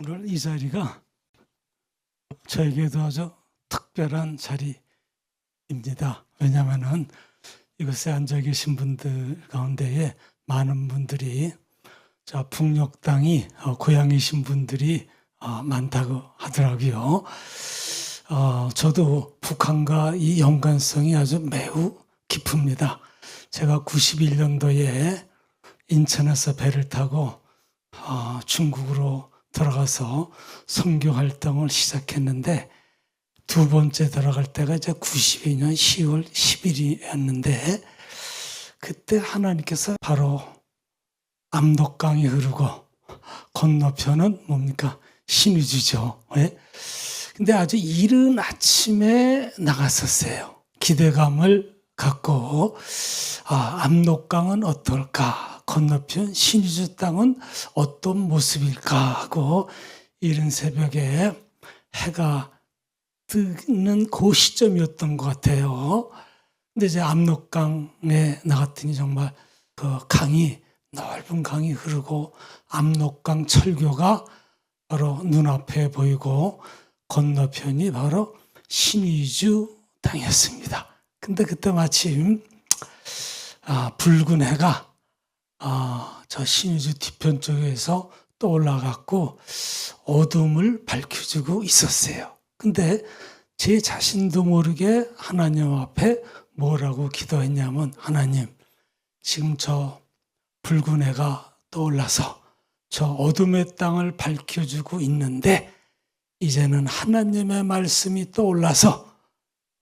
오늘 이 자리가 저에게도 아주 특별한 자리입니다. 왜냐하면 이곳에 앉아 계신 분들 가운데에 많은 분들이 북녘 땅이 고향이신 분들이 많다고 하더라고요. 저도 북한과 이 연관성이 아주 매우 깊습니다. 제가 91년도에 인천에서 배를 타고 중국으로 들어가서 선교 활동을 시작했는데 두 번째 들어갈 때가 이제 92년 10월 10일이었는데 그때 하나님께서 바로 압록강이 흐르고 건너편은 뭡니까? 신의주죠. 예? 근데 아주 이른 아침에 나갔었어요. 기대감을 갖고 압록강은 어떨까? 건너편 신의주 땅은 어떤 모습일까 하고 이른 새벽에 해가 뜨는 그 시점이었던 것 같아요. 근데 이제 압록강에 나갔더니 정말 그 강이 넓은 강이 흐르고 압록강 철교가 바로 눈앞에 보이고 건너편이 바로 신의주 땅이었습니다. 근데 그때 마침 붉은 해가 저 신의주 뒤편 쪽에서 떠올라갖고 어둠을 밝혀주고 있었어요. 근데 제 자신도 모르게 하나님 앞에 뭐라고 기도했냐면, 하나님, 지금 저 붉은 해가 떠올라서 저 어둠의 땅을 밝혀주고 있는데 이제는 하나님의 말씀이 떠올라서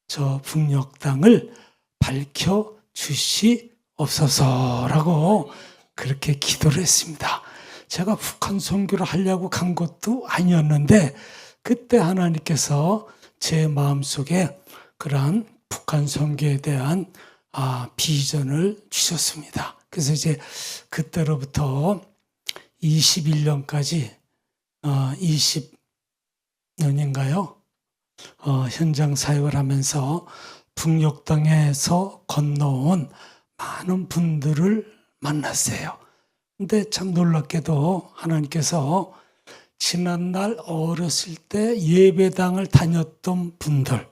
저 북녘 땅을 밝혀주시옵소서라고 그렇게 기도를 했습니다. 제가 북한 선교를 하려고 간 것도 아니었는데 그때 하나님께서 제 마음속에 그러한 북한 선교에 대한 비전을 주셨습니다. 그래서 이제 그때로부터 21년까지 20년인가요? 현장 사역을 하면서 북녘 땅에서 건너온 많은 분들을 만났어요. 근데 참 놀랍게도 하나님께서 지난날 어렸을 때 예배당을 다녔던 분들,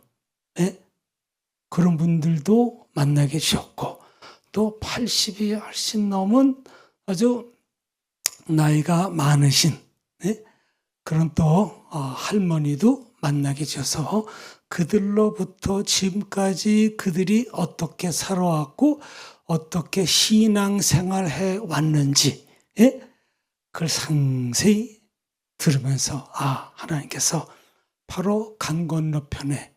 그런 분들도 만나게 주셨고, 또 80이 훨씬 넘은 아주 나이가 많으신 그런 또 할머니도 만나게 주셔서 그들로부터 지금까지 그들이 어떻게 살아왔고 어떻게 신앙생활해 왔는지 그걸 상세히 들으면서 하나님께서 바로 강 건너편에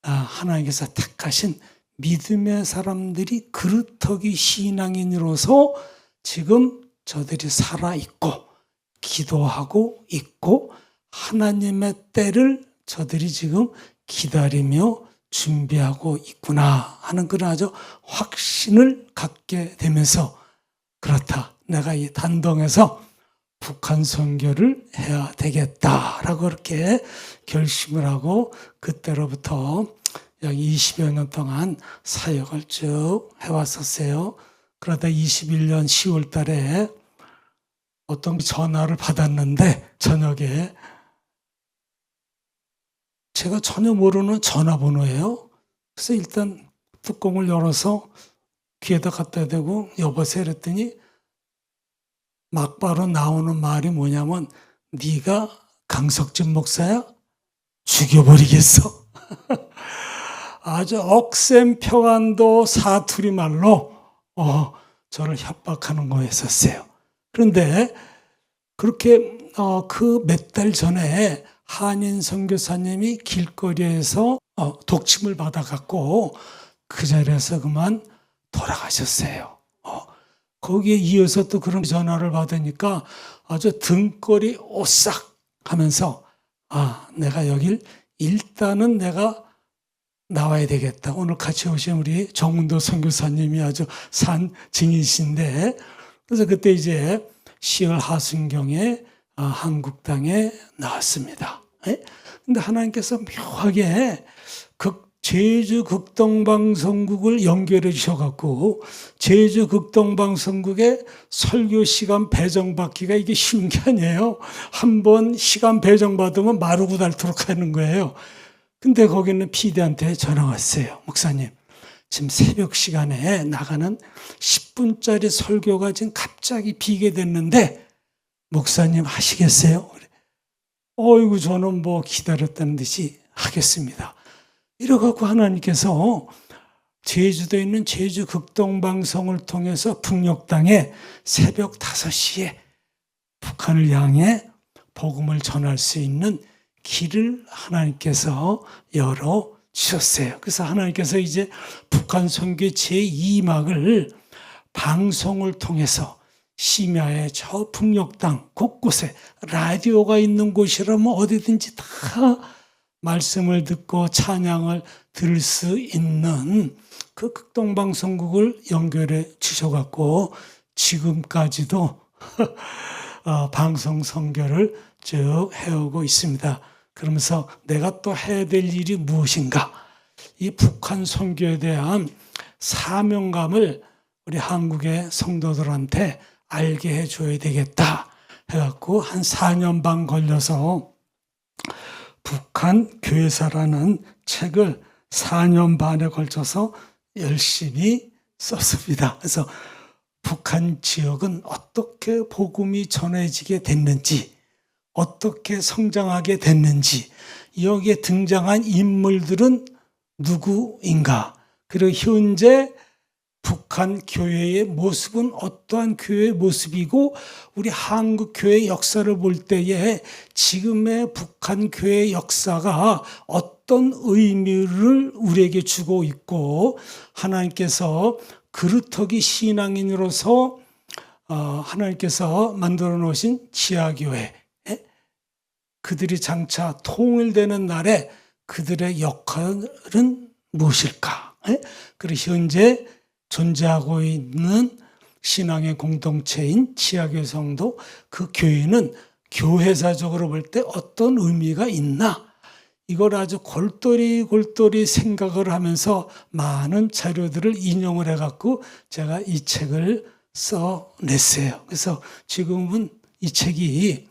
하나님께서 택하신 믿음의 사람들이 그루터기 신앙인으로서 지금 저들이 살아있고 기도하고 있고 하나님의 때를 저들이 지금 기다리며 준비하고 있구나 하는 그런 아주 확신을 갖게 되면서, 그렇다, 내가 이 단동에서 북한 선교를 해야 되겠다라고 그렇게 결심을 하고 그때로부터 약 20여 년 동안 사역을 쭉 해왔었어요. 그러다 21년 10월 달에 어떤 전화를 받았는데 저녁에 제가 전혀 모르는 전화번호예요. 그래서 일단 뚜껑을 열어서 귀에다 갖다 대고 여보세요 그랬더니 막바로 나오는 말이 뭐냐면, 네가 강석진 목사야? 죽여버리겠어. 아주 억센평안도 사투리 말로 저를 협박하는 거였었어요. 그런데 그렇게 그 몇 달 전에 한인 선교사님이 길거리에서 독침을 받아갖고 그 자리에서 그만 돌아가셨어요. 거기에 이어서 또 그런 전화를 받으니까 아주 등골이 오싹 하면서 내가 여길 일단은 내가 나와야 되겠다. 오늘 같이 오신 우리 정운도 선교사님이 아주 산 증인이신데, 그래서 그때 이제 10월 하순경에 한국 땅에 나왔습니다. 근데 하나님께서 묘하게 제주 극동방송국을 연결해 주셔갖고 제주 극동방송국에 설교 시간 배정받기가 이게 쉬운 게 아니에요. 한 번 시간 배정받으면 마르고 닳도록 하는 거예요. 근데 거기는 PD한테 전화 왔어요. 목사님, 지금 새벽 시간에 나가는 10분짜리 설교가 지금 갑자기 비게 됐는데 목사님 하시겠어요? 어이구, 저는 뭐 기다렸다는 듯이 하겠습니다. 이래갖고 하나님께서 제주도에 있는 제주 극동방송을 통해서 북녘 땅에 새벽 5시에 북한을 향해 복음을 전할 수 있는 길을 하나님께서 열어 주셨어요. 그래서 하나님께서 이제 북한 선교 제2막을 방송을 통해서 심야에 저 북녘 땅 곳곳에 라디오가 있는 곳이라면 어디든지 다 말씀을 듣고 찬양을 들을 수 있는 그 극동방송국을 연결해 주셔갖고 지금까지도 방송 선교를 쭉 해오고 있습니다. 그러면서 내가 또 해야 될 일이 무엇인가? 이 북한 선교에 대한 사명감을 우리 한국의 성도들한테 알게 해줘야 되겠다 해갖고 한 4년 반 걸려서 북한 교회사라는 책을 4년 반에 걸쳐서 열심히 썼습니다. 그래서 북한 지역은 어떻게 복음이 전해지게 됐는지, 어떻게 성장하게 됐는지, 여기에 등장한 인물들은 누구인가, 그리고 현재 북한 교회의 모습은 어떠한 교회의 모습이고 우리 한국 교회의 역사를 볼 때에 지금의 북한 교회의 역사가 어떤 의미를 우리에게 주고 있고 하나님께서 그루터기 신앙인으로서 하나님께서 만들어 놓으신 지하교회, 그들이 장차 통일되는 날에 그들의 역할은 무엇일까? 그리고 현재 존재하고 있는 신앙의 공동체인 지하교회 성도, 그 교회는 교회사적으로 볼 때 어떤 의미가 있나? 이걸 아주 골똘히 생각을 하면서 많은 자료들을 인용을 해갖고 제가 이 책을 써냈어요. 그래서 지금은 이 책이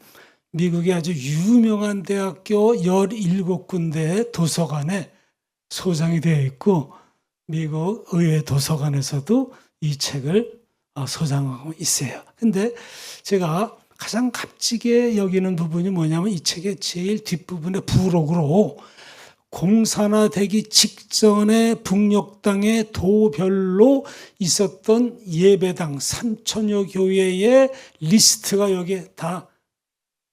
미국의 아주 유명한 대학교 17군데 도서관에 소장이 되어 있고 미국 의회 도서관에서도 이 책을 소장하고 있어요. 근데 제가 가장 값지게 여기는 부분이 뭐냐면 이 책의 제일 뒷부분의 부록으로 공산화되기 직전에 북녘 땅의 도별로 있었던 예배당 3천여 교회의 리스트가 여기에 다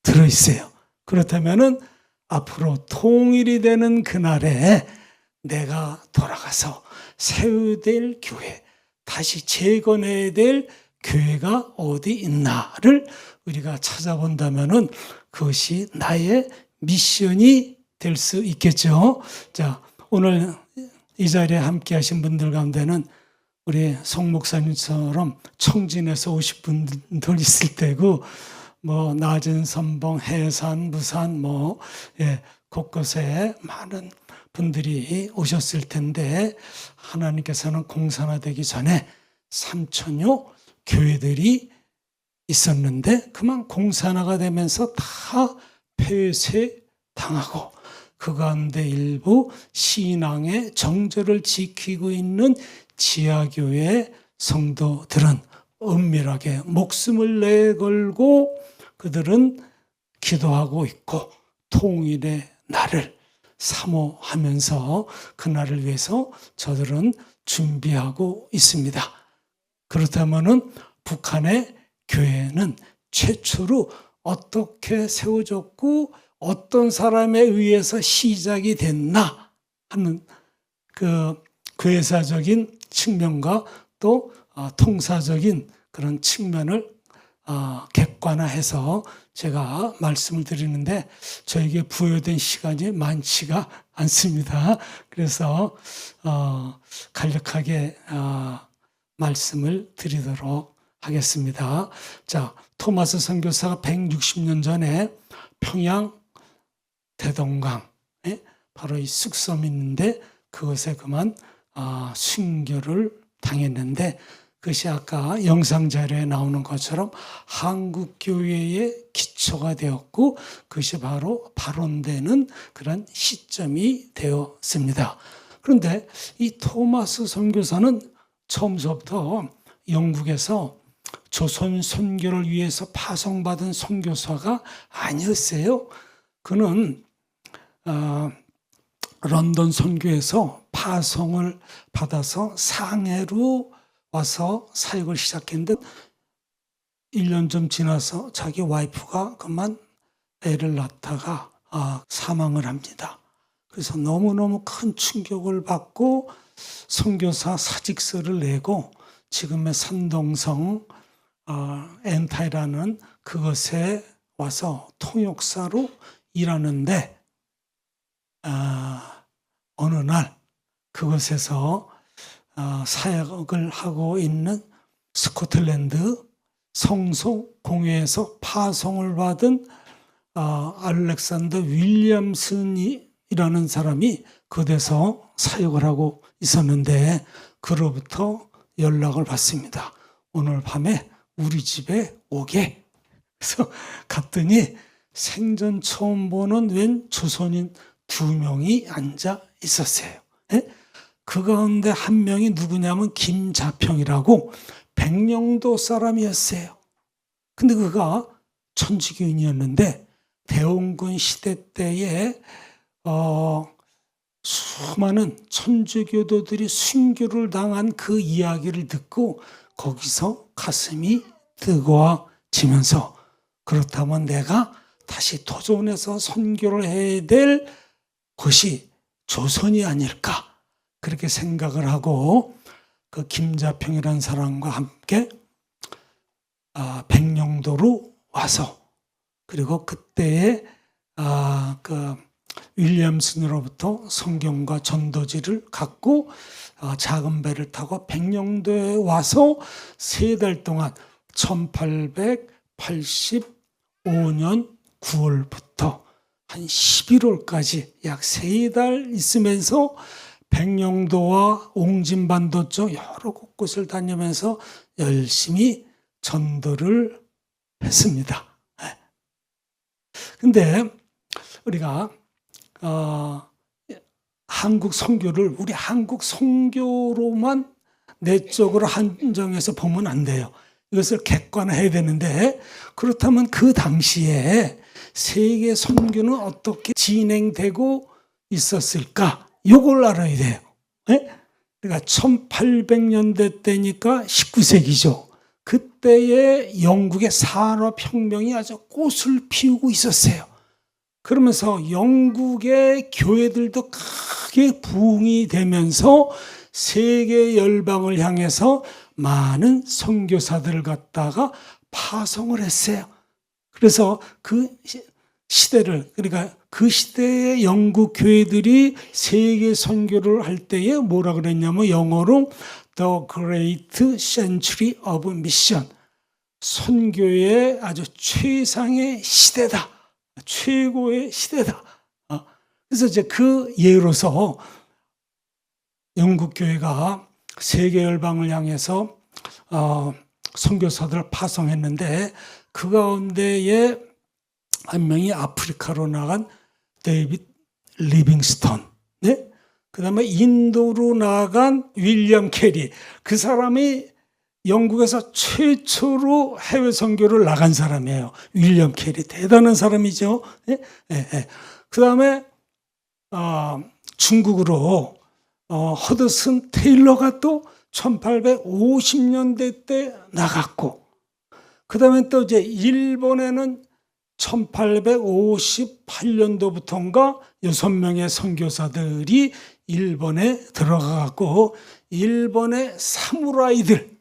들어있어요. 그렇다면은 앞으로 통일이 되는 그날에 내가 돌아가서 세워야 될 교회, 다시 재건해야 될 교회가 어디 있나를 우리가 찾아본다면은 그것이 나의 미션이 될 수 있겠죠. 자, 오늘 이 자리에 함께 하신 분들 가운데는 우리 송 목사님처럼 청진에서 오실 분들 있을 때고, 뭐 낮은 선봉, 해산, 무산, 곳곳에 많은 분들이 오셨을 텐데 하나님께서는 공산화되기 전에 3천여 교회들이 있었는데 그만 공산화가 되면서 다 폐쇄당하고 그 가운데 일부 신앙의 정절을 지키고 있는 지하교회 성도들은 은밀하게 목숨을 내걸고 그들은 기도하고 있고 통일의 날을 사모하면서 그날을 위해서 저들은 준비하고 있습니다. 그렇다면은 북한의 교회는 최초로 어떻게 세워졌고 어떤 사람에 의해서 시작이 됐나 하는 그 교회사적인 측면과 또 통사적인 그런 측면을 객관화해서 제가 말씀을 드리는데 저에게 부여된 시간이 많지가 않습니다. 그래서 간략하게 말씀을 드리도록 하겠습니다. 자, 토마스 선교사가 160년 전에 평양 대동강 바로 이 쑥섬이 있는데 그것에 그만 순교를 당했는데, 그것이 아까 영상 자료에 나오는 것처럼 한국 교회의 기초가 되었고, 그것이 바로 발원되는 그런 시점이 되었습니다. 그런데 이 토마스 선교사는 처음부터 영국에서 조선 선교를 위해서 파송받은 선교사가 아니었어요. 그는 런던 선교에서 파송을 받아서 상해로 와서 사역을 시작했는데 1년 좀 지나서 자기 와이프가 그만 애를 낳다가 사망을 합니다. 그래서 너무너무 큰 충격을 받고 선교사 사직서를 내고 지금의 산동성 엔타이라는 그것에 와서 통역사로 일하는데, 어느 날 그것에서 사역을 하고 있는 스코틀랜드 성소공회에서 파송을 받은 알렉산더 윌리엄슨이라는 사람이 그곳에서 사역을 하고 있었는데, 그로부터 연락을 받습니다. 오늘 밤에 우리 집에 오게. 그래서 갔더니 생전 처음 보는 웬 조선인 2명이 앉아 있었어요. 그 가운데 한 명이 누구냐면 김자평이라고 백령도 사람이었어요. 근데 그가 천주교인이었는데 대원군 시대 때에 수많은 천주교도들이 순교를 당한 그 이야기를 듣고 거기서 가슴이 뜨거워지면서, 그렇다면 내가 다시 도전해서 선교를 해야 될 곳이 조선이 아닐까, 그렇게 생각을 하고 그 김자평이라는 사람과 함께 백령도로 와서, 그리고 그때에 그 윌리엄슨으로부터 성경과 전도지를 갖고 작은 배를 타고 백령도에 와서 3달 동안 1885년 9월부터 한 11월까지 약 3달 있으면서 백령도와 옹진반도 쪽 여러 곳곳을 다니면서 열심히 전도를 했습니다. 근데 우리가 한국 선교를 우리 한국 선교로만 내적으로 한정해서 보면 안 돼요. 이것을 객관화해야 되는데, 그렇다면 그 당시에 세계 선교는 어떻게 진행되고 있었을까? 이걸 알아야 돼요. 그러니까 1800년대 때니까 19세기죠. 그때의 영국의 산업혁명이 아주 꽃을 피우고 있었어요. 그러면서 영국의 교회들도 크게 부흥이 되면서 세계 열방을 향해서 많은 선교사들을 갖다가 파송을 했어요. 그래서 그 시대를, 그러니까 그 시대의 영국 교회들이 세계 선교를 할 때에 뭐라 그랬냐면 영어로 The Great Century of Mission, 선교의 아주 최상의 시대다, 최고의 시대다. 그래서 이제 그 예로서 영국 교회가 세계 열방을 향해서 선교사들을 파송했는데, 그 가운데에 한 명이 아프리카로 나간 데이빗 리빙스턴, 그 다음에 인도로 나간 윌리엄 캐리, 그 사람이 영국에서 최초로 해외 선교를 나간 사람이에요. 윌리엄 캐리 대단한 사람이죠. 그 다음에 중국으로 허드슨 테일러가 또 1850년대 때 나갔고, 그 다음에 또 이제 일본에는 1858년도부터인가 6명의 선교사들이 일본에 들어가고, 일본의 사무라이들,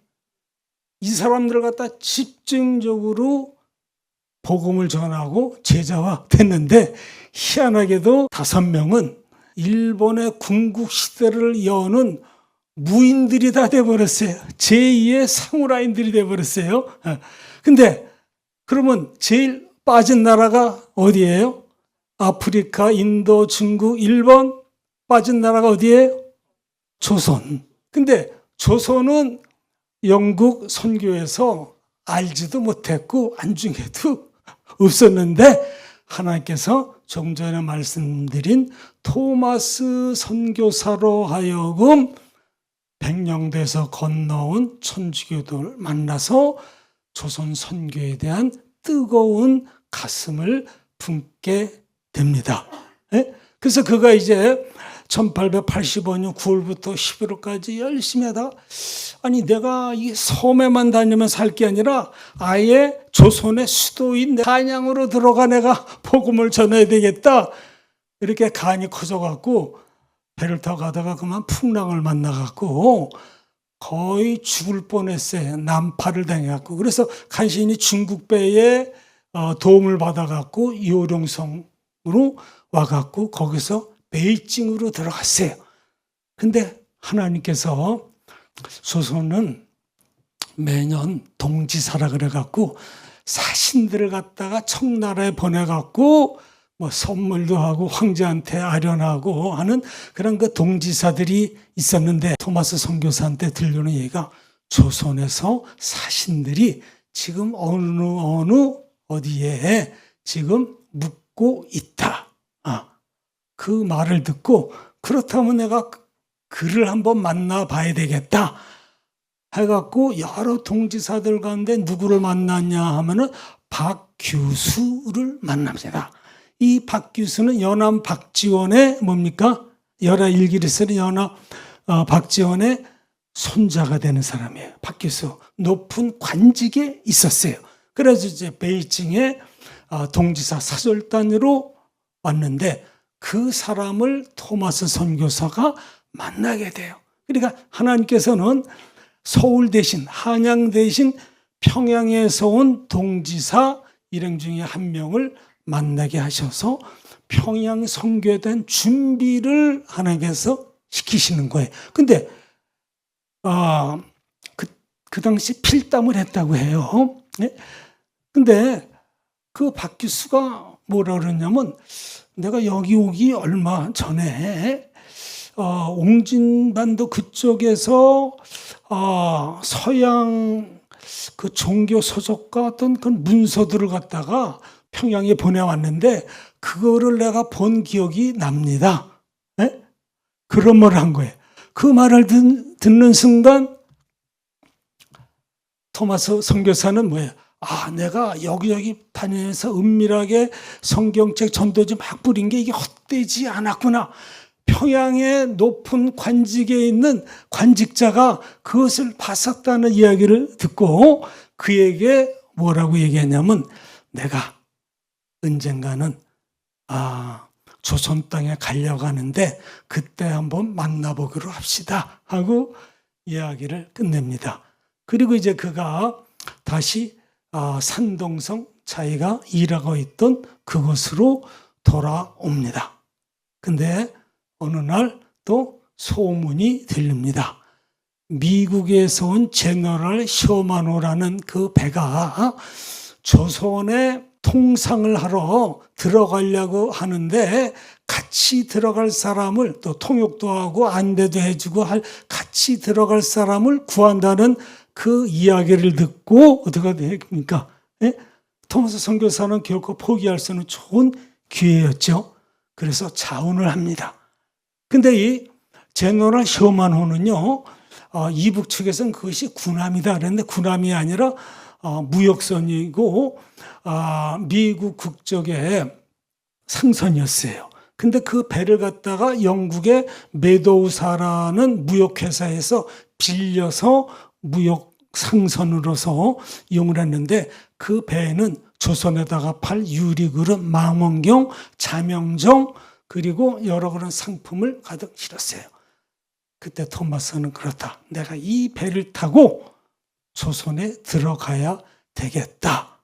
이 사람들을 갖다 집중적으로 복음을 전하고 제자화 됐는데, 희한하게도 5명은 일본의 군국 시대를 여는 무인들이 다 돼버렸어요. 제2의 사무라이들이 돼버렸어요. 근데 그러면 제일 빠진 나라가 어디예요? 아프리카, 인도, 중국, 일본? 빠진 나라가 어디예요? 조선. 근데 조선은 영국 선교에서 알지도 못했고 안중에도 없었는데 하나님께서 조금 전에 말씀드린 토마스 선교사로 하여금 백령도에서 건너온 천주교도를 만나서 조선 선교에 대한 뜨거운 가슴을 품게 됩니다. 그래서 그가 이제 1885년 9월부터 11월까지 열심히 하다가 아니 내가 이 섬에만 다니면 살 게 아니라 아예 조선의 수도인 한양으로 들어가 내가 복음을 전해야 되겠다. 이렇게 간이 커져갖고 배를 타고 가다가 그만 풍랑을 만나갖고 거의 죽을 뻔했어요. 난파를 당해갖고. 그래서 간신히 중국배에 도움을 받아갖고 요령성으로 와갖고 거기서 베이징으로 들어갔어요. 근데 하나님께서 조선은 매년 동지사라 그래갖고 사신들을 갖다가 청나라에 보내갖고 뭐 선물도 하고 황제한테 아련하고 하는 그런 그 동지사들이 있었는데 토마스 선교사한테 들려오는 얘기가 조선에서 사신들이 지금 어느 어디에 지금 묵고 있다. 그 말을 듣고 그렇다면 내가 그를 한번 만나봐야 되겠다 해갖고 여러 동지사들 가운데 누구를 만났냐 하면은 박규수를 만납니다. 이 박규수는 연암 박지원의 뭡니까? 열하 일기를 쓰는 연암 박지원의 손자가 되는 사람이에요. 박규수 높은 관직에 있었어요. 그래서 이제 베이징에 동지사 사절단으로 왔는데 그 사람을 토마스 선교사가 만나게 돼요. 그러니까 하나님께서는 서울 대신 한양 대신 평양에서 온 동지사 일행 중에 한 명을 만나게 하셔서 평양 선교에 대한 준비를 하나님께서 시키시는 거예요. 근데 그 당시 필담을 했다고 해요. 근데 그 박규수가 뭐라 그러냐면 내가 여기 오기 얼마 전에 옹진반도 그쪽에서 서양 그 종교 서적과 어떤 그 문서들을 갖다가 평양에 보내왔는데 그거를 내가 본 기억이 납니다. 그런 말을 한 거예요. 그 말을 듣는 순간 토마스 선교사는 뭐예요? 내가 여기저기 다니면서 은밀하게 성경책 전도지 막 뿌린 게 이게 헛되지 않았구나. 평양의 높은 관직에 있는 관직자가 그것을 봤었다는 이야기를 듣고 그에게 뭐라고 얘기했냐면 내가 언젠가는 조선 땅에 가려고 하는데 그때 한번 만나보기로 합시다 하고 이야기를 끝냅니다. 그리고 이제 그가 다시 산동성 자기가 일하고 있던 그곳으로 돌아옵니다. 근데 어느 날 또 소문이 들립니다. 미국에서 온 제너럴 셔마노라는 그 배가 조선에 통상을 하러 들어가려고 하는데 같이 들어갈 사람을 또 통역도 하고 안내도 해주고 같이 들어갈 사람을 구한다는 그 이야기를 듣고 어떻게 됩니까? 토마스 선교사는 결코 포기할 수 없는 좋은 기회였죠. 그래서 자원을 합니다. 근데 이 제너럴 셔만호는요, 이북 측에서는 그것이 군함이다 그랬는데 군함이 아니라 무역선이고 미국 국적의 상선이었어요. 근데 그 배를 갖다가 영국의 메도우사라는 무역회사에서 빌려서 무역 상선으로서 이용을 했는데 그 배에는 조선에다가 팔 유리그릇, 망원경, 자명정 그리고 여러 그런 상품을 가득 실었어요. 그때 토마스는 그렇다. 내가 이 배를 타고 조선에 들어가야 되겠다.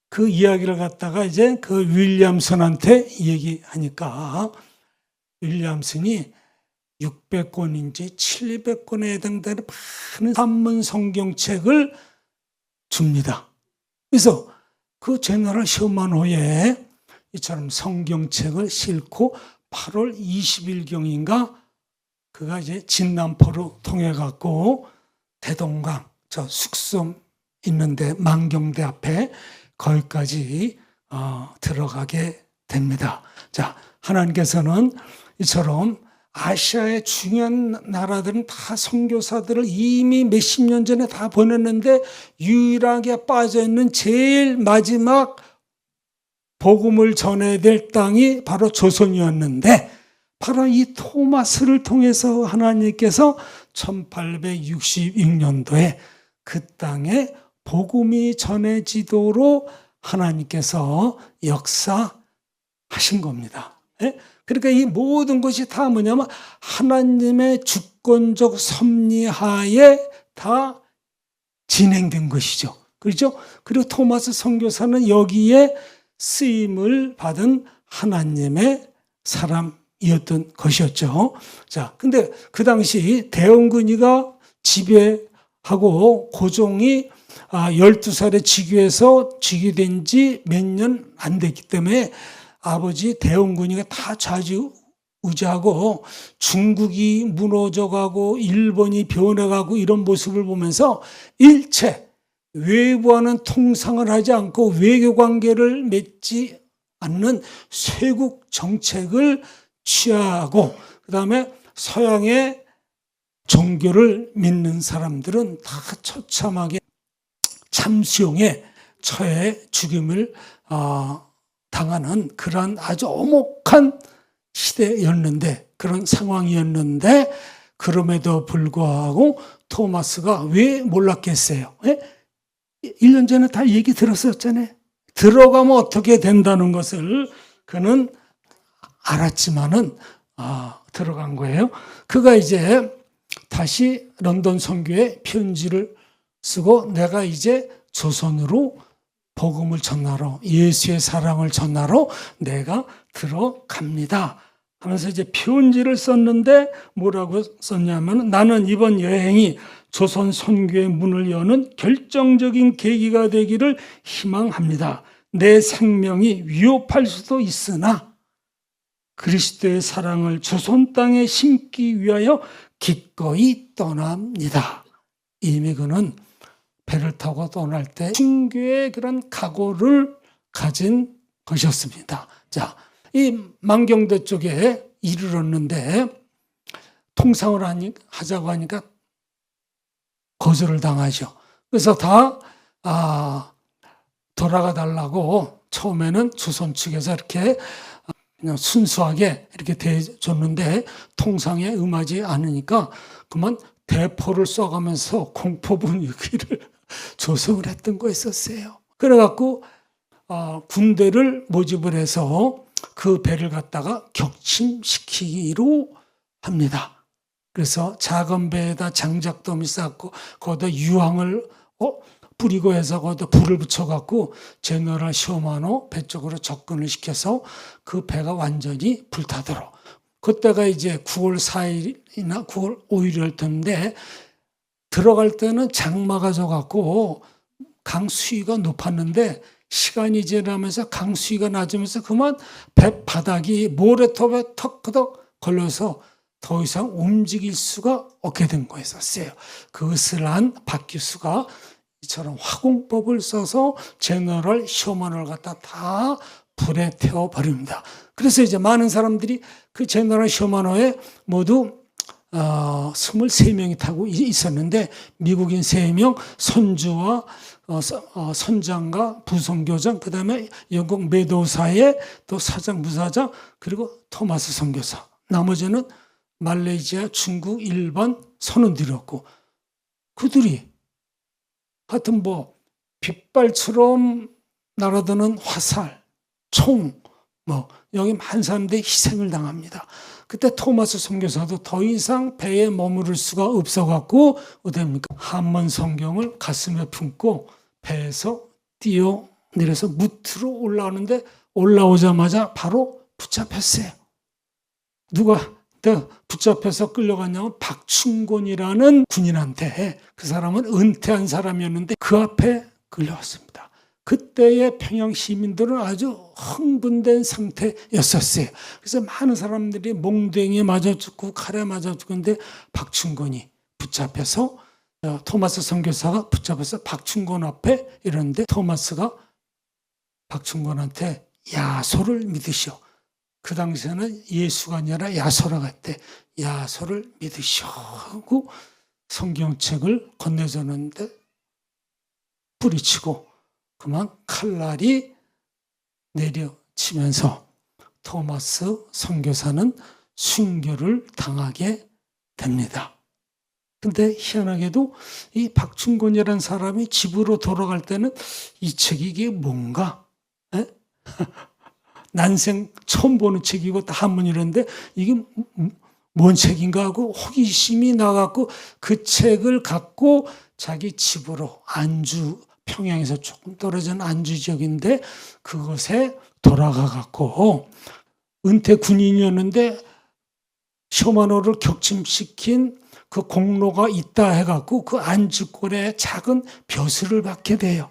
그 이야기를 갖다가 이제 그 윌리엄슨한테 얘기하니까 윌리엄슨이 600권인지 700권에 해당되는 많은 산문 성경책을 줍니다. 그래서 그 제너럴 셔만호에 이처럼 성경책을 싣고 8월 20일경인가 그가 이제 진남포로 통해 갖고 대동강 저 숙소 있는데 만경대 앞에 거기까지 들어가게 됩니다. 자, 하나님께서는 이처럼 아시아의 중요한 나라들은 다 선교사들을 이미 몇십 년 전에 다 보냈는데 유일하게 빠져있는 제일 마지막 복음을 전해야 될 땅이 바로 조선이었는데 바로 이 토마스를 통해서 하나님께서 1866년도에 그 땅에 복음이 전해지도록 하나님께서 역사하신 겁니다. 그러니까 이 모든 것이 다 뭐냐면 하나님의 주권적 섭리하에 다 진행된 것이죠. 그렇죠? 그리고 토마스 선교사는 여기에 쓰임을 받은 하나님의 사람이었던 것이었죠. 자, 근데 그 당시 대원군이가 지배하고 고종이 12살에 즉위된 지 몇 년 안 됐기 때문에 아버지 대원군이가 다 좌지우지하고 중국이 무너져가고 일본이 변해가고 이런 모습을 보면서 일체 외부와는 통상을 하지 않고 외교관계를 맺지 않는 쇄국 정책을 취하고 그다음에 서양의 종교를 믿는 사람들은 다 처참하게 참수용에 처해 죽임을 당하는 그런 아주 엄혹한 시대였는데 그런 상황이었는데 그럼에도 불구하고 토마스가 왜 몰랐겠어요? 1년 전에 다 얘기 들었었잖아요. 들어가면 어떻게 된다는 것을 그는 알았지만은 들어간 거예요. 그가 이제 다시 런던 선교에 편지를 쓰고 내가 이제 조선으로 복음을 전하러 예수의 사랑을 전하러 내가 들어갑니다 하면서 이제 편지를 썼는데 뭐라고 썼냐면 나는 이번 여행이 조선 선교의 문을 여는 결정적인 계기가 되기를 희망합니다. 내 생명이 위협할 수도 있으나 그리스도의 사랑을 조선 땅에 심기 위하여 기꺼이 떠납니다. 이미 그는 배를 타고 떠날 때 순교의 그런 각오를 가진 것이었습니다. 자, 이 만경대 쪽에 이르렀는데 통상을 하자고 하니까 거절을 당하죠. 그래서 다 돌아가 달라고 처음에는 조선 측에서 이렇게 그냥 순수하게 이렇게 대해줬는데 통상에 응하지 않으니까 그만 대포를 쏴가면서 공포 분위기를 조성을 했던 거였었어요. 그래갖고 군대를 모집을 해서 그 배를 갖다가 격침시키기로 합니다. 그래서 작은 배에다 장작더미 쌓고 거기다 유황을 뿌리고 해서 거기다 불을 붙여갖고 제너럴 쇼마노 배 쪽으로 접근을 시켜서 그 배가 완전히 불타도록. 그때가 이제 9월 4일이나 9월 5일일 텐데 들어갈 때는 장마가 져갖고 강 수위가 높았는데 시간이 지나면서 강 수위가 낮으면서 그만 배 바닥이 모래톱에 턱턱 걸려서 더 이상 움직일 수가 없게 된 거였었어요. 그것을 한 박 교수가 이처럼 화공법을 써서 제너럴 쇼먼을 갖다 다 불에 태워버립니다. 그래서 이제 많은 사람들이 그 제너럴 쇼먼호에 모두 23명이 타고 있었는데 미국인 3명, 선주와 선장과 부선교장, 그 다음에 영국 메도사의 또 사장, 부사장, 그리고 토마스 선교사. 나머지는 말레이시아, 중국, 일본 선원들이었고 그들이 하여튼 뭐 빗발처럼 날아드는 화살, 총, 여기 많은 사람들이 희생을 당합니다. 그때 토마스 선교사도 더 이상 배에 머무를 수가 없어갖고 어떻습니까? 한문 성경을 가슴에 품고 배에서 뛰어내려서 무트로 올라오는데 올라오자마자 바로 붙잡혔어요. 누가 붙잡혀서 끌려갔냐면 박충곤이라는 군인한테 그 사람은 은퇴한 사람이었는데 그 앞에 끌려왔습니다. 그때의 평양 시민들은 아주 흥분된 상태였었어요. 그래서 많은 사람들이 몽둥이에 맞아 죽고 칼에 맞아 죽는데 박충곤이 붙잡혀서 토마스 선교사가 붙잡아서 박충곤 앞에 이러는데 토마스가 박충곤한테 야소를 믿으시오. 그 당시에는 예수가 아니라 야소라고 했대. 야소를 믿으시오 하고 성경책을 건네줬는데 뿌리치고 그만 칼날이 내려치면서 토마스 선교사는 순교를 당하게 됩니다. 근데 희한하게도 이 박충곤이라는 사람이 집으로 돌아갈 때는 이 책이 이게 뭔가 난생 처음 보는 책이고 다 한문이라는데 이게 뭔 책인가 하고 호기심이 나갖고 그 책을 갖고 자기 집으로 안주 평양에서 조금 떨어진 안주 지역인데 그곳에 돌아가갖고 은퇴 군인이었는데 쇼마노를 격침시킨 그 공로가 있다 해갖고 그 안주골에 작은 벼슬을 받게 돼요.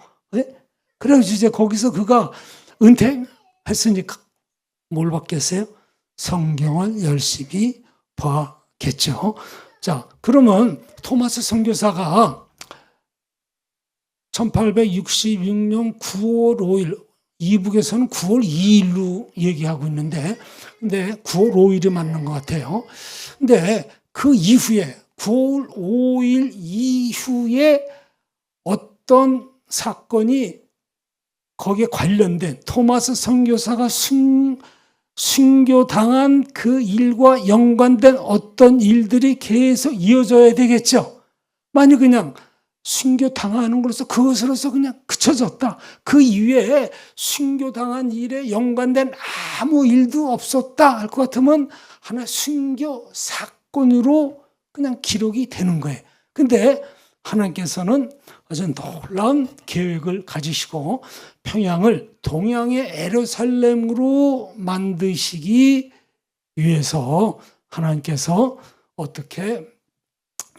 그래서 이제 거기서 그가 은퇴했으니까 뭘 받겠어요? 성경을 열심히 봐겠죠. 자, 그러면 토마스 선교사가 1866년 9월 5일, 이북에서는 9월 2일로 얘기하고 있는데, 근데 9월 5일이 맞는 것 같아요. 근데 그 이후에, 9월 5일 이후에 어떤 사건이 거기에 관련된 토마스 선교사가 순교당한 그 일과 연관된 어떤 일들이 계속 이어져야 되겠죠. 만약 그냥 순교당하는 것으로서 그것으로서 그냥 그쳐졌다. 그 이외에 순교당한 일에 연관된 아무 일도 없었다 할 것 같으면 하나의 순교 사건으로 그냥 기록이 되는 거예요. 근데 하나님께서는 아주 놀라운 계획을 가지시고 평양을 동양의 예루살렘으로 만드시기 위해서 하나님께서 어떻게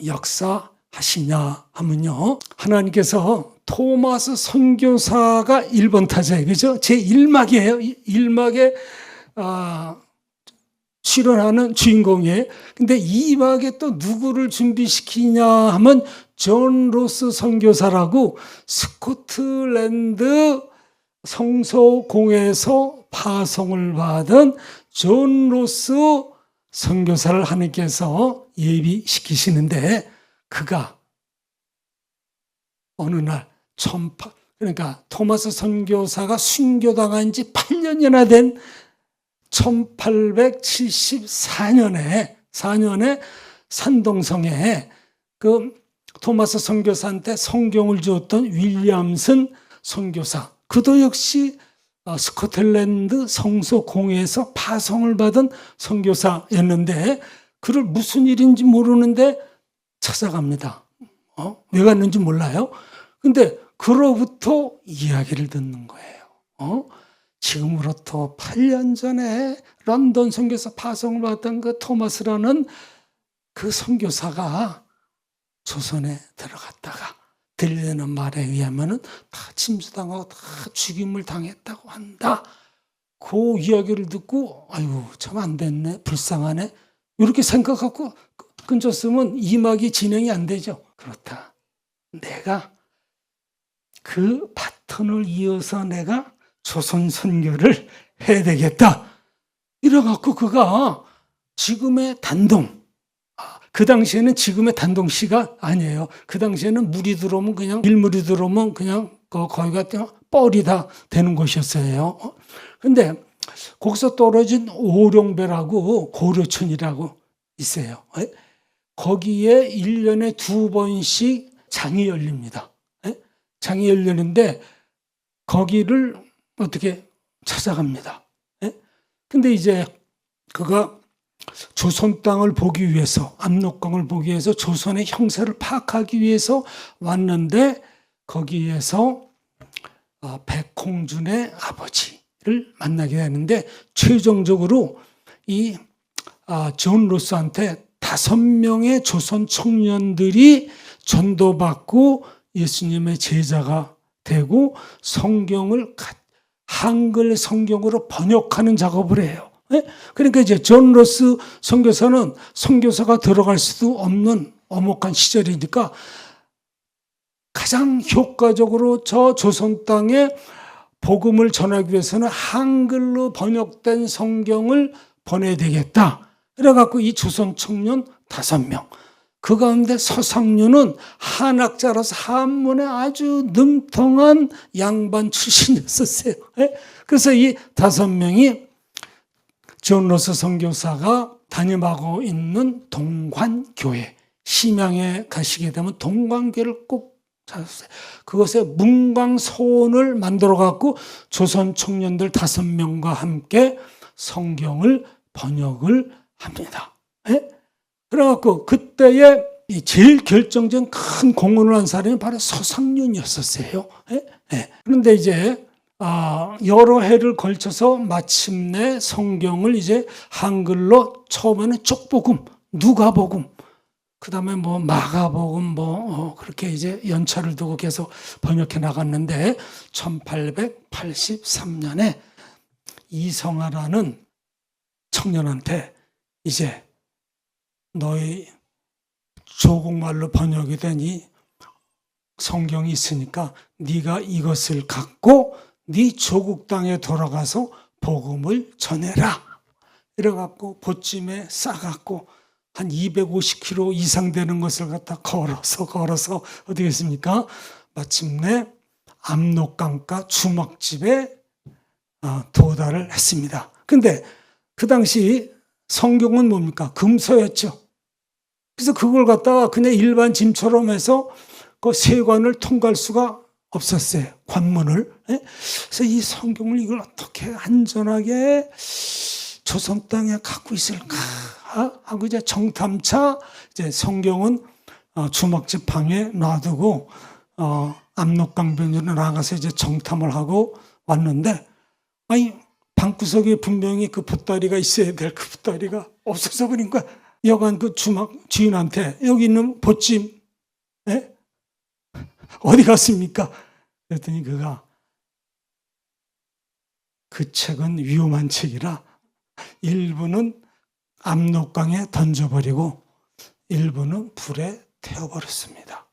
역사하시냐 하면요. 하나님께서 토마스 선교사가 1번 타자예요. 그죠? 제 1막이에요. 1막에 출연하는 주인공이에요. 근데 2막에 또 누구를 준비시키냐 하면 존 로스 선교사라고 스코틀랜드 성소공회에서 파송을 받은 존 로스 선교사를 하나님께서 예비시키시는데 그가 어느 날 그러니까 토마스 선교사가 순교당한 지 8년이나 된 1874년에 산동성에 그 토마스 선교사한테 성경을 주었던 윌리엄슨 선교사, 그도 역시 스코틀랜드 성소공회에서 파송을 받은 선교사였는데 그를 무슨 일인지 모르는데 찾아갑니다. 왜 갔는지 몰라요. 근데 그로부터 이야기를 듣는 거예요. 지금으로부터 8년 전에 런던 선교사 파송을 받던 그 토마스라는 그 선교사가 조선에 들어갔다가 들리는 말에 의하면은 다 침수당하고 다 죽임을 당했다고 한다. 그 이야기를 듣고 아이고 참 안 됐네, 불쌍하네, 이렇게 생각하고 끊졌으면 이막이 진행이 안 되죠. 그렇다. 내가 그 바톤을 이어서 내가 조선 선교를 해야 되겠다. 이래갖고 그가 지금의 단동, 그 당시에는 지금의 단동시가 아니에요. 그 당시에는 물이 들어오면 그냥 밀물이 들어오면 그냥 거기가 뻘이 다 되는 곳이었어요. 근데 거기서 떨어진 오룡배라고 고려촌이라고 있어요. 거기에 1년에 2번씩 장이 열립니다. 장이 열리는데 거기를 어떻게 찾아갑니다. 근데 이제 그가 조선 땅을 보기 위해서, 압록강을 보기 위해서 조선의 형세를 파악하기 위해서 왔는데 거기에서 백홍준의 아버지를 만나게 되는데 최종적으로 이 존 로스한테 5명의 조선 청년들이 전도받고 예수님의 제자가 되고 성경을 한글 성경으로 번역하는 작업을 해요. 그러니까 이제 존 로스 선교사는 선교사가 들어갈 수도 없는 엄혹한 시절이니까 가장 효과적으로 저 조선 땅에 복음을 전하기 위해서는 한글로 번역된 성경을 보내야 되겠다. 그래갖고 이 조선 청년 5명, 그 가운데 서상류는 한학자라서 한문에 아주 능통한 양반 출신이었어요. 그래서 이 5명이 존 로스 선교사가 담임하고 있는 동관교회, 심양에 가시게 되면 동관교회를 꼭 찾았어요. 그것에 문광소원을 만들어갖고 조선 청년들 5명과 함께 성경을 번역을 합니다. 그래갖고 그때에 제일 결정적인 큰 공헌을 한 사람이 바로 서상륜이었었어요. 그런데 이제 여러 해를 걸쳐서 마침내 성경을 이제 한글로 처음에는 쪽복음, 누가복음, 그 다음에 뭐 마가복음 그렇게 이제 연차를 두고 계속 번역해 나갔는데 1883년에 이성아라는 청년한테 이제 너희 조국말로 번역이 된 이 성경이 있으니까 네가 이것을 갖고 네 조국 땅에 돌아가서 복음을 전해라. 이래갖고 보찜에 싸갖고 한 250km 이상 되는 것을 갖다 걸어서 어떻게 했습니까? 마침내 압록강가 주막집에 도달을 했습니다. 근데 그 당시 성경은 뭡니까? 금서였죠. 그래서 그걸 갖다가 그냥 일반 짐처럼 해서 그 세관을 통과할 수가 없었어요. 관문을. 그래서 이 성경을 이걸 어떻게 안전하게 조선 땅에 갖고 있을까 하고 이제 정탐차 이제 성경은 주막집 방에 놔두고 압록강변으로 나가서 이제 정탐을 하고 왔는데 방구석에 분명히 그 보따리가 있어야 될 그 보따리가 없어서 버린 거야. 여간 그 주막 주인한테 여기 있는 보찜 어디 갔습니까? 그랬더니 그가 그 책은 위험한 책이라 일부는 압록강에 던져버리고 일부는 불에 태워버렸습니다.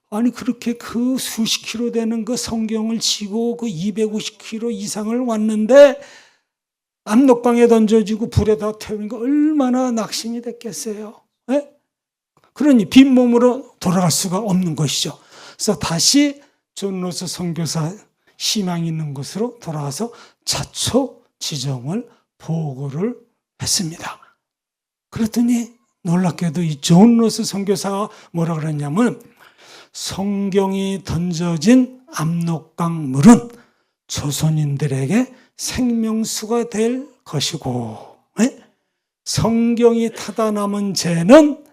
아니 그렇게 그 수십 킬로 되는 그 성경을 지고 그 250km 이상을 왔는데 압록강에 던져지고 불에다 태우니까 얼마나 낙심이 됐겠어요. 그러니 빈몸으로 돌아갈 수가 없는 것이죠. 그래서 다시 존 로스 선교사 희망이 있는 곳으로 돌아가서 자초 지정을 보고를 했습니다. 그랬더니 놀랍게도 이 존 로스 선교사가 뭐라 그랬냐면 성경이 던져진 압록강 물은 조선인들에게 생명수가 될 것이고 성경이 타다 남은 재는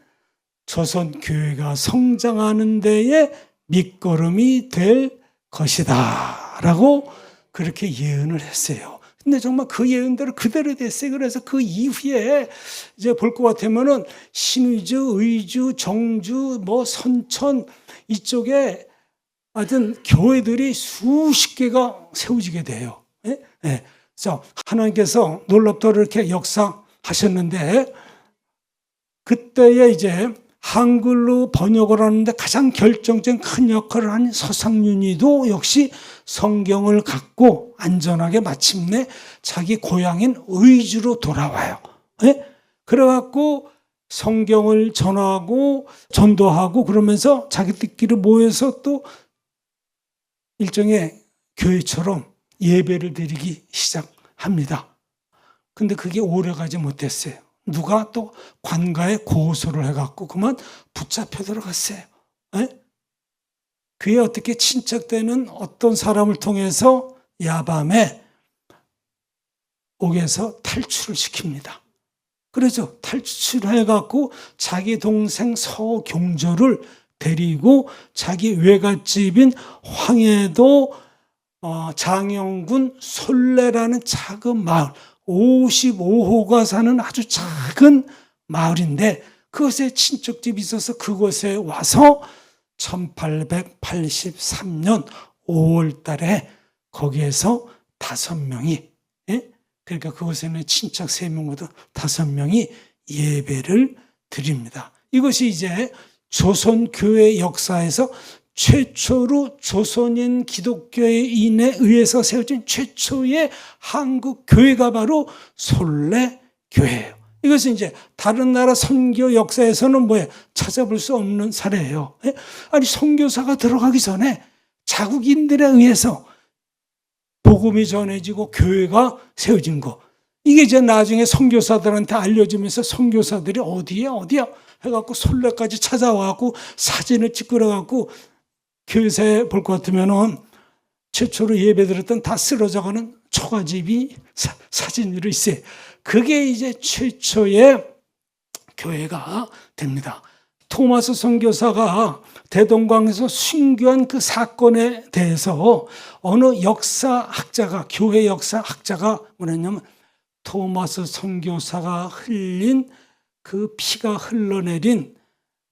조선 교회가 성장하는 데에 밑거름이 될 것이다 라고 그렇게 예언을 했어요. 근데 정말 그 예언대로 그대로 됐어요. 그래서 그 이후에 이제 볼 것 같으면은 신의주, 의주, 정주, 선천 이쪽에 하여튼 교회들이 수십 개가 세워지게 돼요. 그래서 하나님께서 놀랍도록 이렇게 역사하셨는데 그때에 이제 한글로 번역을 하는데 가장 결정적인 큰 역할을 한 서상윤이도 역시 성경을 갖고 안전하게 마침내 자기 고향인 의주로 돌아와요. 그래갖고 성경을 전하고 전도하고 그러면서 자기들끼리 모여서 또 일종의 교회처럼 예배를 드리기 시작합니다. 근데 그게 오래가지 못했어요. 누가 또 관가에 고소를 해갖고 그만 붙잡혀 들어갔어요. 그게 어떻게 친척되는 어떤 사람을 통해서 야밤에 옥에서 탈출을 시킵니다. 그래서 탈출해갖고 자기 동생 서경조를 데리고 자기 외갓집인 황해도 장영군 솔레라는 작은 마을 55호가 사는 아주 작은 마을인데 그것에 친척집이 있어서 그곳에 와서 1883년 5월 달에 거기에서 5명이, 예? 그러니까 그곳에는 친척 3명보다 5명이 예배를 드립니다. 이것이 이제 조선교회 역사에서 최초로 조선인 기독교인에 의해서 세워진 최초의 한국 교회가 바로 솔레교회예요. 이것은 이제 다른 나라 선교 역사에서는 뭐예요? 찾아볼 수 없는 사례예요. 아니, 선교사가 들어가기 전에 자국인들에 의해서 복음이 전해지고 교회가 세워진 거. 이게 이제 나중에 선교사들한테 알려지면서 선교사들이 어디야 해갖고 솔레까지 찾아와갖고 사진을 찍고 그래갖고 교회사에 볼 것 같으면은 최초로 예배드렸던 다 쓰러져가는 초가집이 사진으로 있어요. 그게 이제 최초의 교회가 됩니다. 토마스 선교사가 대동강에서 순교한 그 사건에 대해서 어느 역사학자가, 교회 역사학자가 뭐랬냐면, 토마스 선교사가 흘린 그 피가 흘러내린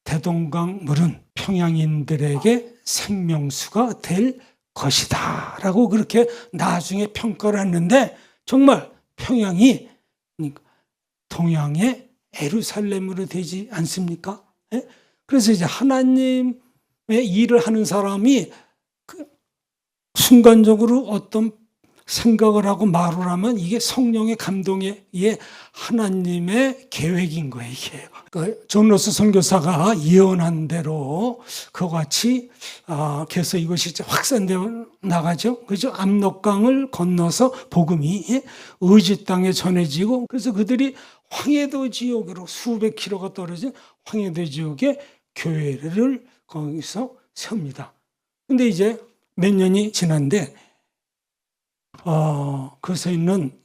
대동강 물은 평양인들에게 생명수가 될 것이다 라고 그렇게 나중에 평가를 했는데, 정말 평양이 동양의 예루살렘으로 되지 않습니까? 그래서 이제 하나님의 일을 하는 사람이 순간적으로 어떤 생각을 하고 말을 하면 이게 성령의 감동에 의해 하나님의 계획인 거예요. 이게 존 로스 선교사가 예언한 대로 그와 같이 그래서 이것이 이제 확산되어 나가죠. 그죠? 압록강을 건너서 복음이 의지 땅에 전해지고, 그래서 그들이 황해도 지역으로 수백 킬로가 떨어진 황해도 지역에 교회를 거기서 세웁니다. 근데 이제 몇 년이 지났는데 그것에 있는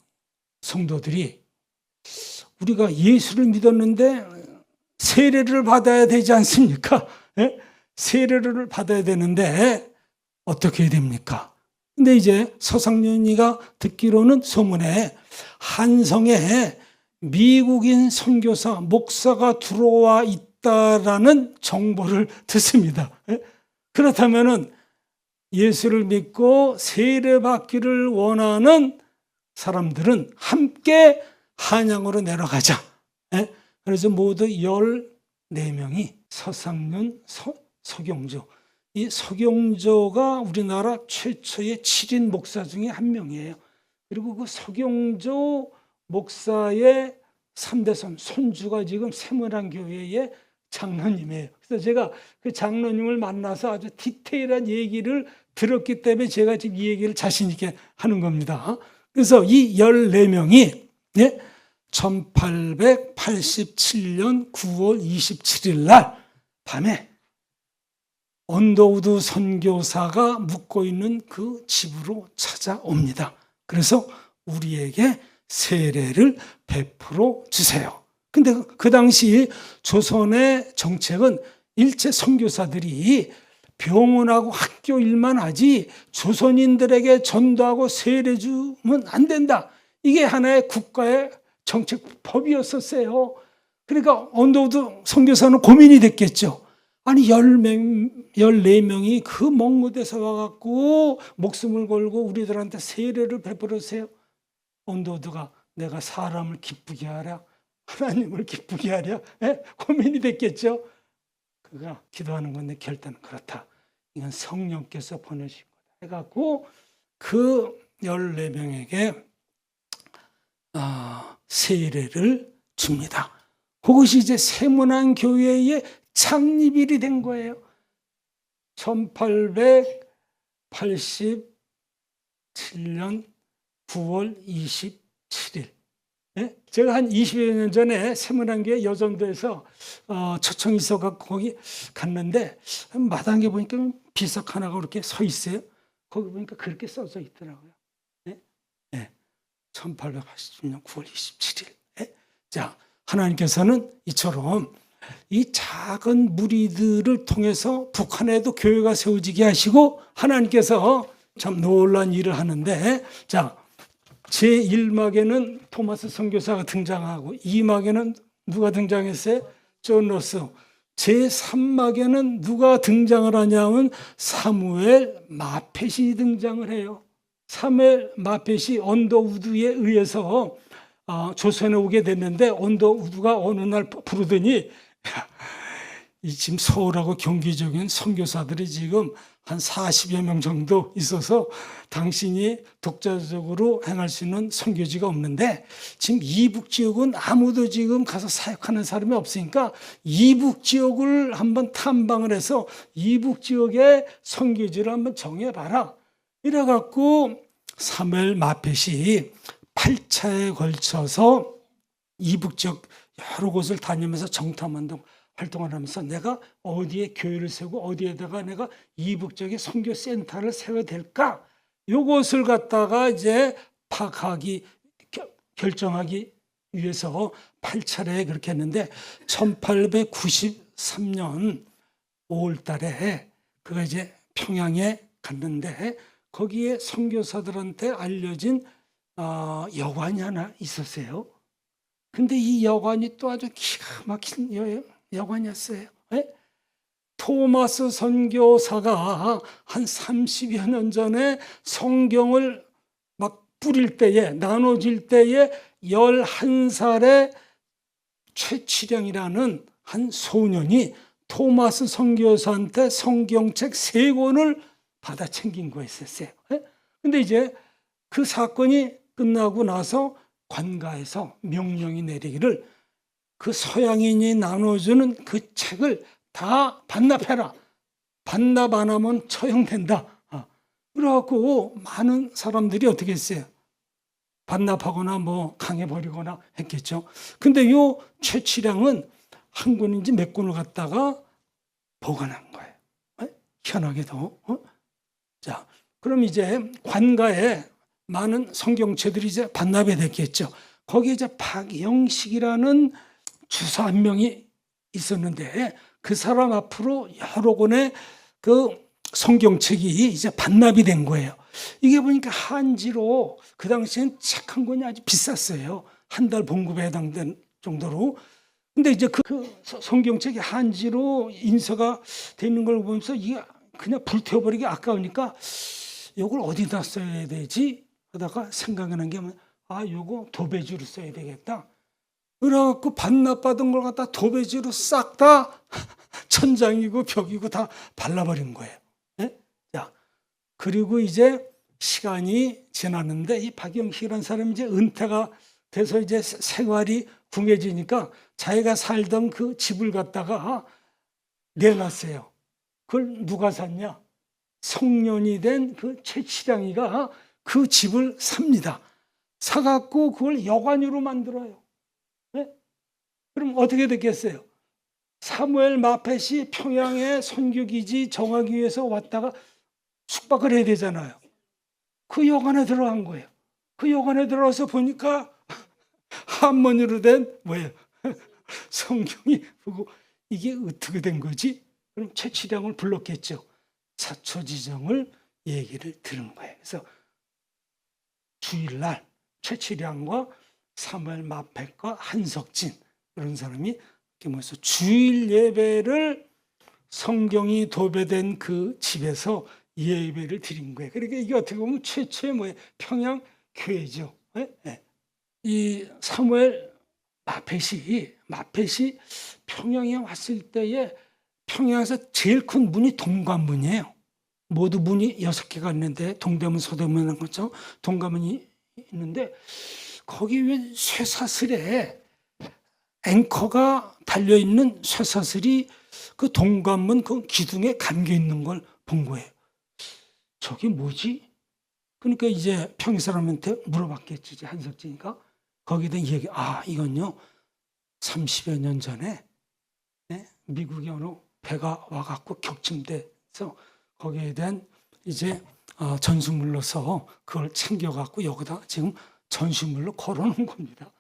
성도들이 우리가 예수를 믿었는데 세례를 받아야 되지 않습니까? 세례를 받아야 되는데 어떻게 해야 됩니까? 근데 이제 서상윤이가 듣기로는 소문에 한성에 미국인 선교사, 목사가 들어와 있다라는 정보를 듣습니다. 그렇다면은 예수를 믿고 세례받기를 원하는 사람들은 함께 한양으로 내려가자. 그래서 모두 14명이 서상윤, 서경조. 이 서경조가 우리나라 최초의 7인 목사 중에 한 명이에요. 그리고 그 서경조 목사의 3대손, 손주가 지금 세문안교회의 장로님이에요. 그래서 제가 그 장로님을 만나서 아주 디테일한 얘기를 들었기 때문에 제가 지금 이 얘기를 자신 있게 하는 겁니다. 그래서 이 14명이 1887년 9월 27일 날 밤에 언더우드 선교사가 묵고 있는 그 집으로 찾아옵니다. 그래서 우리에게 세례를 베풀어 주세요. 근데 그 당시 조선의 정책은 일체 선교사들이 병원하고 학교 일만 하지 조선인들에게 전도하고 세례 주면 안 된다. 이게 하나의 국가의 정책법이었었어요. 그러니까 언더우드 선교사는 고민이 됐겠죠. 아니 14명이 그 먼 곳에서 와갖고 목숨을 걸고 우리들한테 세례를 베풀어 주세요. 언더우드가 내가 사람을 기쁘게 하랴 하나님을 기쁘게 하랴 고민이 됐겠죠. 그가 기도하는 건데 결단은 그렇다. 이건 성령께서 보내신 거다 해갖고 그 14명에게 세례를 줍니다. 그것이 이제 세문안교회의 창립일이 된 거예요. 1887년 9월 27일. 제가 한 20여 년 전에 세문안교회 여전도에서 초청이 있어갖고 거기 갔는데 마당에 보니까 비석 하나가 그렇게 서 있어요. 거기 보니까 그렇게 써져 있더라고요. 1880년 9월 27일. 자, 하나님께서는 이처럼 이 작은 무리들을 통해서 북한에도 교회가 세워지게 하시고 하나님께서 참 놀라운 일을 하는데, 자, 제1막에는 토마스 선교사가 등장하고 2막에는 누가 등장했어요? 존 로스. 제3막에는 누가 등장을 하냐면 사무엘 마펫이 등장을 해요. 사무엘 마펫이 언더우드에 의해서 조선에 오게 됐는데 언더우드가 어느 날 부르더니 이 지금 서울하고 경기 지역인 선교사들이 지금 한 40여 명 정도 있어서 당신이 독자적으로 행할 수 있는 선교지가 없는데 지금 이북 지역은 아무도 지금 가서 사역하는 사람이 없으니까 이북 지역을 한번 탐방을 해서 이북 지역의 선교지를 한번 정해봐라. 이래갖고 사무엘 마펫이 8차에 걸쳐서 이북 지역 여러 곳을 다니면서 정탐운동 활동을 하면서 내가 어디에 교회를 세우고 어디에다가 내가 이북 지역의 선교 센터를 세워야 될까? 요것을 갖다가 이제 파악하기 결정하기 위해서 8차례 그렇게 했는데 1893년 5월 달에 그가 이제 평양에 갔는데 거기에 선교사들한테 알려진 여관이 하나 있었어요. 근데 이 여관이 또 아주 기가 막힌 여관이었어요. 네? 토마스 선교사가 한 30여 년 전에 성경을 막 뿌릴 때에 나눠질 때에 11살의 최치량이라는 한 소년이 토마스 선교사한테 성경책 3권을 받아 챙긴 거였었어요. 근데 이제 그 사건이 끝나고 나서 관가에서 명령이 내리기를 그 서양인이 나눠주는 그 책을 다 반납해라. 반납 안 하면 처형된다. 그래갖고 많은 사람들이 어떻게 했어요? 반납하거나 뭐 강해버리거나 했겠죠. 근데 요 최치량은 한 권인지 몇 권을 갖다가 보관한 거예요. 희한하게도. 자, 그럼 이제 관가에 많은 성경책들이 이제 반납이 됐겠죠. 거기에 이제 박영식이라는 주사 한 명이 있었는데 그 사람 앞으로 여러 권의 그 성경책이 이제 반납이 된 거예요. 이게 보니까 한지로 그 당시엔 책 한 권이 아주 비쌌어요. 한 달 봉급에 해당된 정도로. 근데 이제 그 성경책이 한지로 인쇄가 돼 있는 걸 보면서 이게 그냥 불태워버리기 아까우니까 이걸 어디다 써야 되지? 하다가 생각나는 게 요거 도배지로 써야 되겠다. 그래갖고 반납받은 걸 갖다 도배지로 싹 다 천장이고 벽이고 다 발라버린 거예요. 네? 자, 그리고 이제 시간이 지났는데 이 박영식이라는 사람이 이제 은퇴가 돼서 이제 생활이 궁해지니까 자기가 살던 그 집을 갖다가 내놨어요. 그걸 누가 샀냐? 성년이 된 그 최치량이가 그 집을 삽니다. 사갖고 그걸 여관으로 만들어요. 네? 그럼 어떻게 됐겠어요? 사무엘 마펫이 평양에 선교기지 정하기 위해서 왔다가 숙박을 해야 되잖아요. 그 여관에 들어간 거예요. 그 여관에 들어가서 보니까 한문으로 된 뭐예요? 성경이 보고 이게 어떻게 된 거지? 그럼 최치량을 불렀겠죠. 사초지정을 얘기를 들은 거예요. 그래서 주일날 최치량과 사무엘 마펫과 한석진 그런 사람이 모여서 주일 예배를 성경이 도배된 그 집에서 예배를 드린 거예요. 그러니까 이게 어떻게 보면 최초의 뭐예요? 평양 교회죠. 네? 네. 이 사무엘 마펫이 평양에 왔을 때에 평양에서 제일 큰 문이 동관문이에요. 모두 문이 6개가 있는데 동대문, 서대문 이런 거죠. 동관문이 있는데 거기 왜 쇠사슬에 앵커가 달려있는 쇠사슬이 그 동관문 그 기둥에 감겨 있는 걸 본 거예요. 저게 뭐지? 그러니까 이제 평양 사람한테 물어봤겠지, 이제 한석진이가. 거기에 대한 얘기, 이건요, 30여 년 전에 미국의 어느 배가 와갖고 격침돼서 거기에 대한 이제 전수물로서 그걸 챙겨갖고 여기다 지금 전시물로 걸어놓은 겁니다.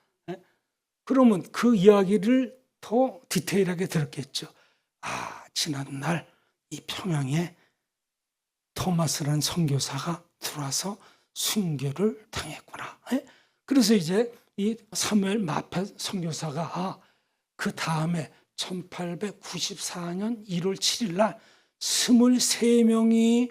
그러면 그 이야기를 더 디테일하게 들었겠죠. 지난날 이 평양에 토마스라는 선교사가 들어와서 순교를 당했구나. 그래서 이제 이 사무엘 마펫 선교사가 그 다음에 1894년 1월 7일 날 23명이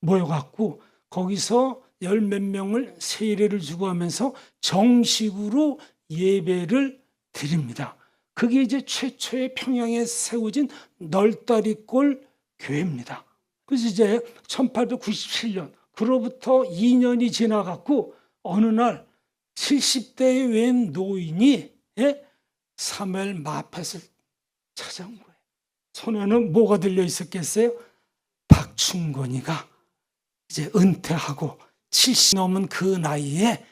모여갖고 거기서 열 몇 명을 세례를 주고 하면서 정식으로 예배를 드립니다. 그게 이제 최초의 평양에 세워진 널다리골 교회입니다. 그래서 이제 1897년 그로부터 2년이 지나갔고 어느 날 70대의 웬 노인이 사무엘 마펫을 찾아온 거예요. 손에는 뭐가 들려 있었겠어요? 박충건이가 이제 은퇴하고 70 넘은 그 나이에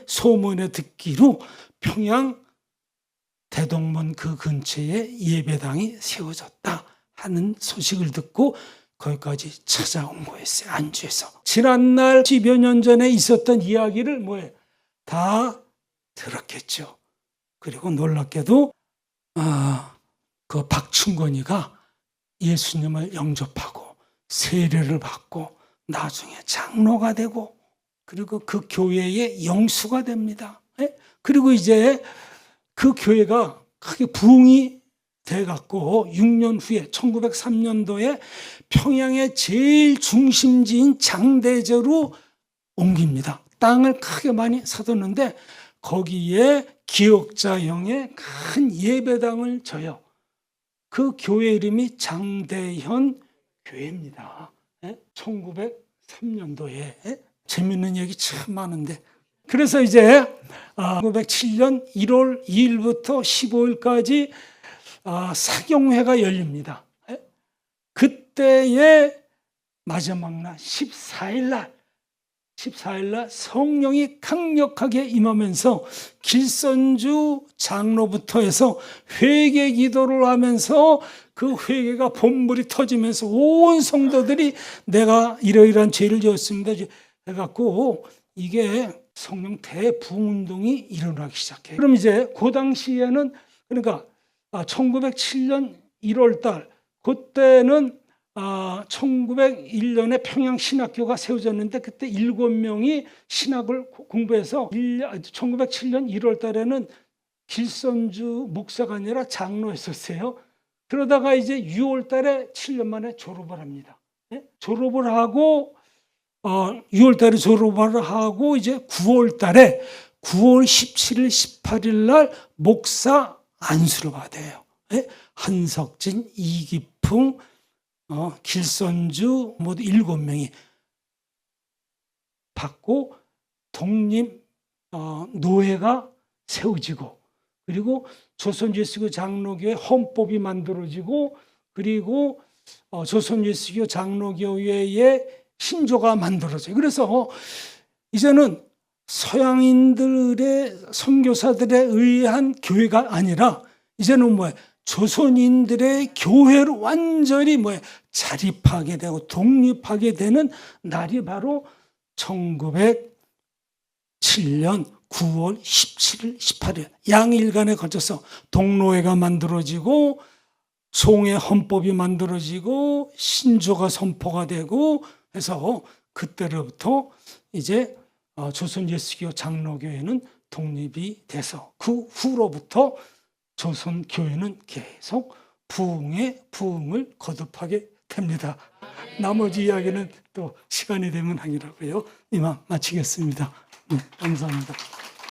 소문에 듣기로 평양 대동문 그 근처에 예배당이 세워졌다 하는 소식을 듣고 거기까지 찾아온 거였어요. 안주해서. 지난날 10여 년 전에 있었던 이야기를 다 들었겠죠. 그리고 놀랍게도 그 박충건이가 예수님을 영접하고 세례를 받고 나중에 장로가 되고 그리고 그 교회의 영수가 됩니다. 그리고 이제 그 교회가 크게 부흥이 돼갖고 6년 후에 1903년도에 평양의 제일 중심지인 장대제로 옮깁니다. 땅을 크게 많이 사뒀는데 거기에 기역자형의 큰 예배당을 져요. 그 교회 이름이 장대현 교회입니다. 1903년도에 재밌는 얘기 참 많은데 그래서 이제 1907년 1월 2일부터 15일까지 사경회가 열립니다. 그때의 마지막 날 14일 날 성령이 강력하게 임하면서 길선주 장로부터 해서 회개 기도를 하면서 그 회개가 본물이 터지면서 온 성도들이 내가 이러이러한 죄를 지었습니다 해갖고 이게 성령 대부흥운동이 일어나기 시작해요. 그럼 이제 그 당시에는 그러니까 1907년 1월 달 그때는 1901년에 평양신학교가 세워졌는데 그때 7명이 신학을 공부해서 1907년 1월 달에는 길선주 목사가 아니라 장로였었어요. 그러다가 이제 6월 달에 7년 만에 졸업을 합니다. 졸업을 하고 6월 달에 졸업을 하고 이제 9월 달에 9월 17일, 18일 날 목사 안수를 받아요. 한석진, 이기풍, 길선주 모두 7명이 받고 독립 노회가 세워지고 그리고 조선예수교 장로교회 헌법이 만들어지고 그리고 조선예수교 장로교회의 신조가 만들어져요. 그래서 이제는 서양인들의 선교사들에 의한 교회가 아니라 이제는 조선인들의 교회로 완전히 자립하게 되고 독립하게 되는 날이 바로 1907년 9월 17일, 18일 양일간에 걸쳐서 동로회가 만들어지고 송해 헌법이 만들어지고 신조가 선포가 되고 해서 그때로부터 이제 조선 예수교 장로교회는 독립이 돼서 그 후로부터 조선 교회는 계속 부흥을 거듭하게 됩니다. 나머지 이야기는 또 시간이 되면 하기라고요. 이만 마치겠습니다. 네, 감사합니다.